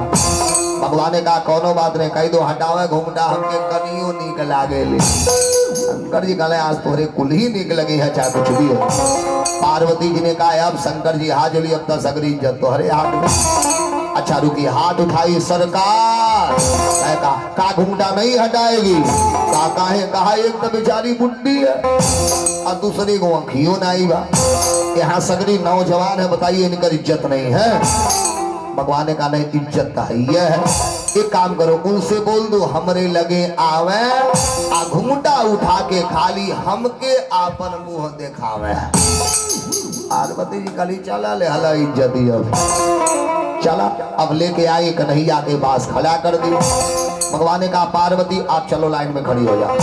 भगवान ने कहा कोनो बात नहीं कह दो हटावे घूमटा हमके कनियो नीक लागे ले। शंकर जी कहले आज तोरे कुल्ही नीक लगी है चाहे कुछ भी हो। पार्वती जी ने कहा अब शंकर जी हाथ जोड़ी अब तक सगरी इज्जत तोहरे हाथ में। अच्छा रुकी हाथ उठाई सरकार का घूमटा नहीं हटाएगी का है कहा एक तो बेचारी बुढ़ी है और दूसरी को आँखियों नहीं बा। यहाँ सगरी नौजवान है बताइए इनका इज्जत नहीं है। भगवान ने कहा नहीं इज्जत है। एक काम करो उनसे बोल दो हमरे लगे आवे आ घूमटा उठा के खाली हमके आपन मुंह दिखावे। पार्वती जी कली चला ले हला इज्जत अब चला अब लेके आई कन्हैया के पास खड़ा कर दी। भगवान ने कहा पार्वती आप चलो लाइन में खड़ी हो जाओ।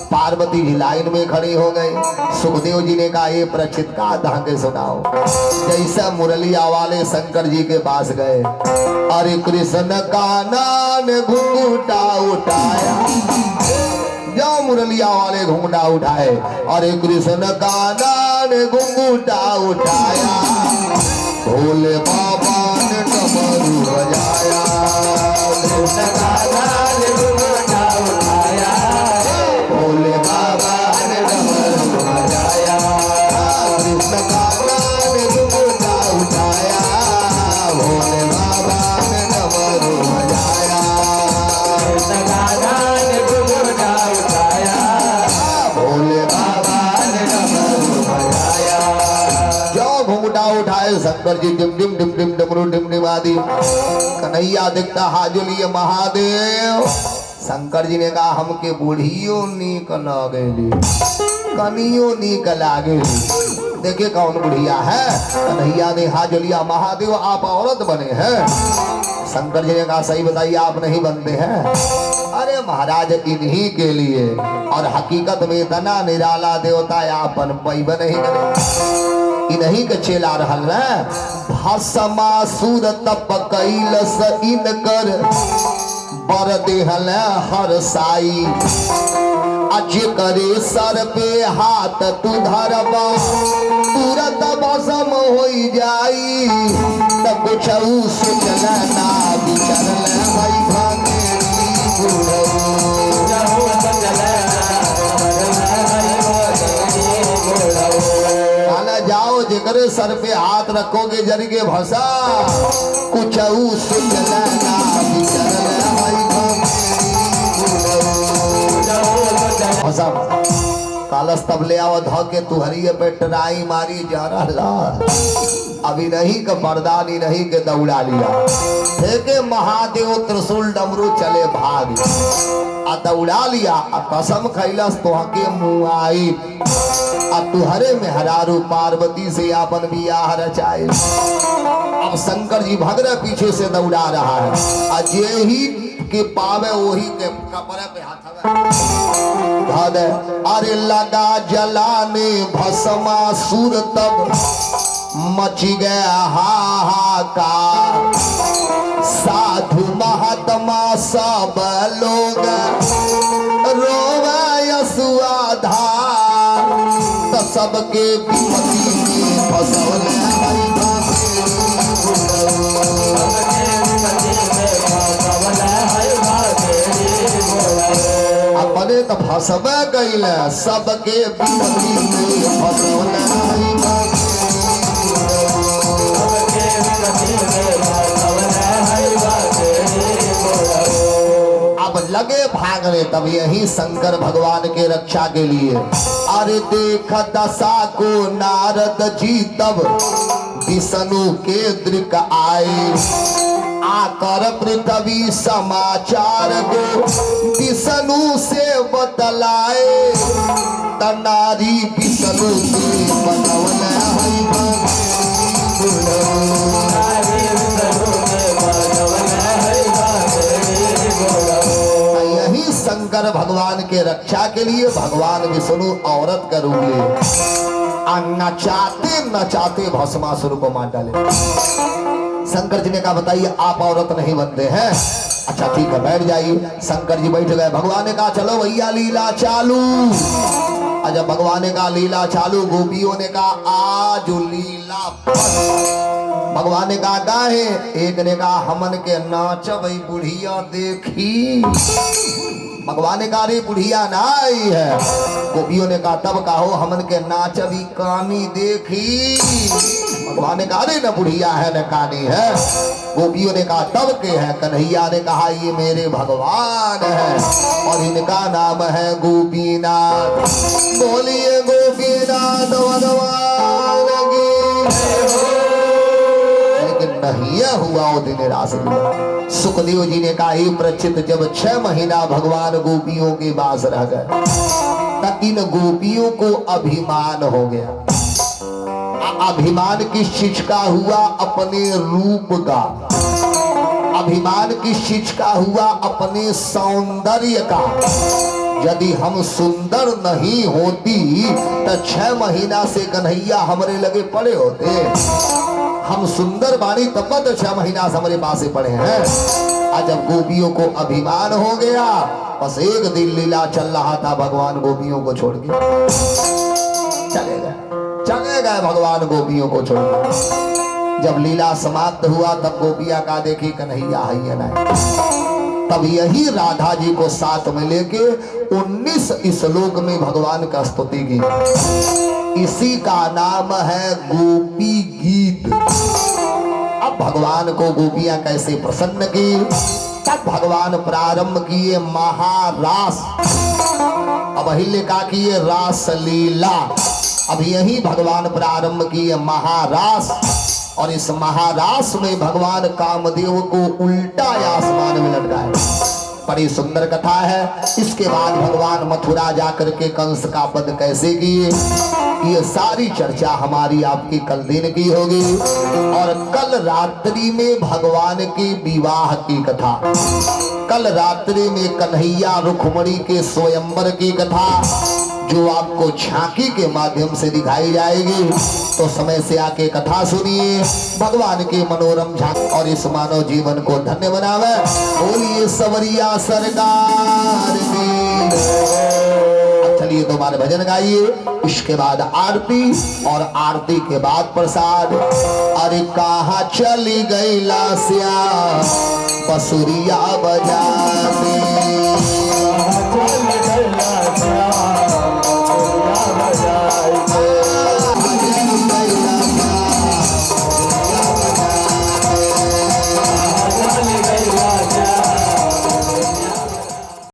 पार्वती जी लाइन में खड़ी हो गई। सुखदेव जी ने कहा ये प्रचित का धागे सुनाओ। जैसा मुरलिया वाले शंकर जी के पास गए अरे कृष्ण का नाम घूंघटा उठाया जाओ मुरलिया वाले घूंघटा उठाए अरे कृष्ण का नाम घूंघटा उठाया भोले बाबा ने डमरू बजाया कृष्ण का नाम घूंघटा उठाया भोले बाबा ने डमरू बजाया कृष्ण का नाम घूंघटा उठाया भोले बाबा ने डमरू बजाया कृष्ण का नाम घूंघटा उठाया भोले बाबा ने डमरू बजाया। जो घूंघटा उठाए Shankar ji dim dim dim dim डमरू डिम डिम आदि। कन्हैया देखता हाजुलिए महादेव। शंकर जी ने कहा हमके बुढ़ियो नीक लगेली कनियो नीक लागेली। देखिए कौन बुढ़िया है। कन्हैया ने हाजुलिया महादेव आप औरत बने हैं। शंकर जी ने कहा सही बताइए आप नहीं बनते हैं। अरे महाराज इन्हीं के लिए और हकीकत में इतना निराला देवता आपन पैब नहीं करे इन्हीं के चेला रहल न भस्मासुर तप कैलस इनकर बर देहल हर साई अज करे सर पे हाथ तू धरबा तुरंत भस्म हो जाई त कुछ सोचलना विचरल भाई भागे जाओ जेकरे सर पे हाथ रखोगे जरी के भसा कुछ सोचलना विचरल भाई कालस तब ले आओ ध के तुहरिए पे टराई मारी जा रहा अभी नहीं का बरदानी नहीं के दौड़ा लिया फेंके महादेव त्रिशूल डमरू चले भाग आ दौड़ा लिया आ कसम खैलस तोहके मुँह आई आ तुहरे में हरारू पार्वती से आपन बियाह रचाए। अब शंकर जी भगरे पीछे से दौड़ा रहा है आ जे ही के पावे वही के कपड़े पे हाथ हवे। अरे लगा जलाने भस्मासुर तब मच गया हाहाकार साधु महात्मा सब लोग रोवे यशुआधार तो सबके विपत्ति में फंसौले अपने तो फंसबे कैल सबके विपत्ति में फंसौले अब लगे भागने तब यही शंकर भगवान के रक्षा के लिए। अरे देख दशा को नारद जी तब विष्णु के दृक आए आकर पृथ्वी समाचार को विष्णु से बतलाए, तनारी विष्णु से बनवल यही शंकर भगवान के रक्षा के लिए भगवान विष्णु औरत का रूप लिए नचाते नचाते भस्मासुर को मार डाले। शंकर जी ने कहा बताइए आप औरत नहीं बनते हैं? अच्छा ठीक है बैठ जाइए। शंकर जी बैठ गए। भगवान ने कहा चलो भैया लीला चालू। जब भगवान ने कहा लीला चालू, गोपियों ने कहा आज लीला। भगवान ने कहा गाहे, एक ने कहा हमन के नाच भाई बुढ़िया देखी। भगवान ने कहा रे बुढ़िया ना आई है। गोपियों ने कहा तब कहो हमन के नाच भी कानी देखी। भगवान ने कहा रे न बुढ़िया है न कानी है। गोपियों ने कहा तब के है। कन्हैया ने कहा ये मेरे भगवान है और इनका नाम है गोपीनाथ। बोलिए गोपीनाथ भगवान की। लेकिन नहीं हुआ वो दिन रास। सुखदेव जी ने कहा हे प्रचित जब 6 महीना भगवान गोपियों के पास रह गए तब इन गोपियों को अभिमान हो गया। अभिमान किस चीज का हुआ? अपने रूप का। अभिमान किस चीज का हुआ? अपने सौंदर्य का। यदि हम सुंदर नहीं होती तो 6 महीना से कन्हैया हमारे लगे पड़े होते। हम सुंदर बानी तब तो 6 महीना से हमारे पास ही पड़े हैं। आज जब गोपियों को अभिमान हो गया, बस एक दिन लीला चल रहा था, भगवान गोपियों को छोड़ के चले गए भगवान गोपियों को छोड़ के। जब लीला समाप्त हुआ तब गोपिया का देखी कन्हैया है ना। तब यही राधा जी को साथ में लेके 19 श्लोक में भगवान का स्तुति की। इसी का नाम है गोपी गीत। अब भगवान को गोपियां कैसे प्रसन्न की, तब भगवान प्रारंभ किए महारास। अब अहिल्य का किए रास लीला। अब यही भगवान प्रारंभ किए महारास। और इस महारास में भगवान कामदेव को उल्टा आसमान में लटकाए। बड़ी सुंदर कथा है। इसके बाद भगवान मथुरा जाकर के कंस का वध कैसे किए, ये सारी चर्चा हमारी आपकी कल दिन की होगी। और कल रात्रि में भगवान के विवाह की कथा, कल रात्रि में कन्हैया रुक्मिणी के स्वयंवर की कथा जो आपको झांकी के माध्यम से दिखाई जाएगी। तो समय से आके कथा सुनिए, भगवान के मनोरम झांकी और इस मानव जीवन को धन्य बनावे। बोलिए सवरिया सरकार की। चलिए तुम्हारे भजन गाइए, इसके बाद आरती और आरती के बाद प्रसाद। अरे कहाँ चली गई लासिया बसुरिया बजाते।